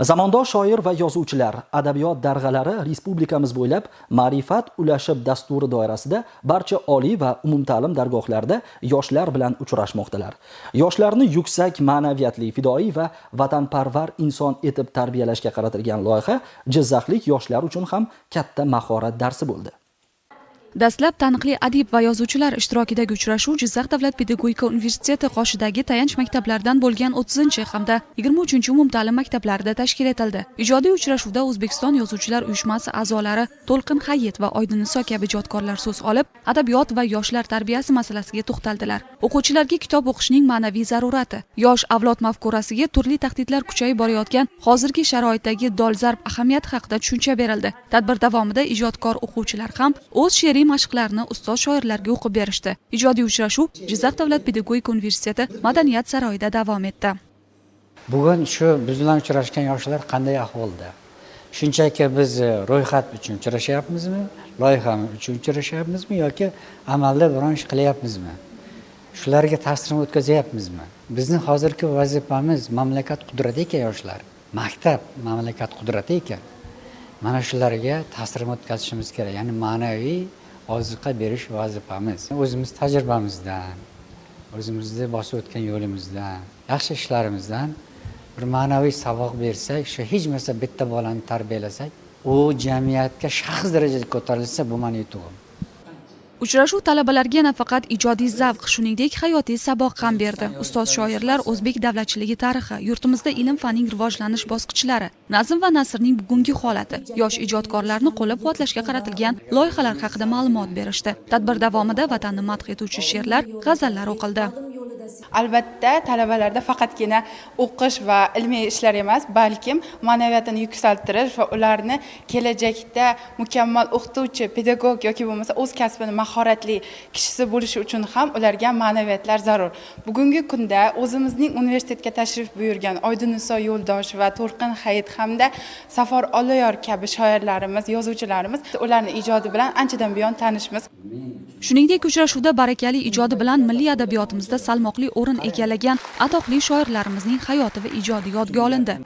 Zamondosh shoir va yozuvchilar, adabiyot darg'alari respublikamiz bo'ylab Ma'rifat ulashib dasturi doirasida barcha oliy va umumta'lim dargohlarda yoshlar bilan uchrashmoqdalar. Yoshlarni yuksak ma'naviyatli, fidoyi va vatanparvar inson etib tarbiyalashga qaratilgan loyiha jizzaxlik yoshlar uchun ham katta mahorat darsi bo'ldi. Dastlab taniqli adib va yozuvchilar ishtirokidagi uchrashuv Jizzax davlat pedagogika universiteti qoshidagi tayanch maktablardan bo'lgan 30 hamda 23 umumta'lim maktablarida tashkil etildi. Ijodiy uchrashuvda O'zbekiston yozuvchilar uyushmasi a'zolari To'lqin Hayit va Oydiniso kabi ijodkorlar so'z olib, adabiyot va yoshlar tarbiyasi masalasiga to'xtaldilar. O'quvchilarga kitob o'qishning ma'naviy zarurati, yosh avlod mafkurasiga turli tahdidlar kuchayib borayotgan hozirgi sharoitdagi dolzarb ahamiyat haqida tushuncha berildi. Tadbir davomida ijodkor o'quvchilar ham o'z she'riy mashqlarni ustoz shoirlarga o'qib berishdi. Ijodiy uchrashuv Jizzax davlat pedagogika universiteti madaniyat saroyida davom etdi. Bugun shu biz bilan uchrashgan yoshlar qanday ahvolda? Shunchaki biz ro'yxat uchun uchrashyapmizmi, loyiha uchun uchrashyapmizmi yoki amalda biron ish qilyapmizmi? Shularga ta'sirini o'tkazyapmizmi? Bizning hozirgi vazifamiz mamlakat qudrati ekan yoshlar. Maktab mamlakat qudrati ekan. Mana shularga ta'sirini o'tkazishimiz kerak. Ya'ni ma'naviy oziqa berish vazifamiz. O'zimiz tajribamizdan, o'zimizda bosib o'tgan yo'limizdan, yaxshi ishlarimizdan bir ma'naviy saboq bersak, shu hech bo'lmasa bitta bolani tarbiyalasak, u jamiyatga shaxs darajasiga ko'tarilsa, bu meni yutug'im. Uchrashuv talabalarga nafaqat ijodiy zavq, shuningdek hayotiy saboq ham berdi. Ustoz shoirlar o'zbek davlatchiligi tarixi, yurtimizda ilm-fanning rivojlanish bosqichlari, nazm va nasrning bugungi holati, yosh ijodkorlarni qo'llab-quvvatlashga qaratilgan loyihalar haqida ma'lumot berishdi. Tadbir davomida vatanni madh etuvchi she'rlar, g'azallar o'qildi. Albatta, talabalarda faqatgina o'qish va ilmiy ishlar emas, balkim ma'naviyatini yuksaltirish va ularni kelajakda mukammal o'qituvchi, pedagog yoki bo'lmasa o'z kasbini mahoratli kishisi bo'lishi uchun ham ularga ma'naviyatlar zarur. Bugungi kunda o'zimizning universitetga tashrif buyurgan Oydiniso Yo'ldosh va To'lqin Hayit hamda Safar Olayor kabi shoirlarimiz, yozuvchilarimiz ularning ijodi bilan anchadan buyon tanishmiz. Shuningdek, uchrashuvda barakali ijodi bilan milliy adabiyotimizda salmoqli o'rin egallagan atoqli shoirlarimizning hayoti va ijodi yodga olindi.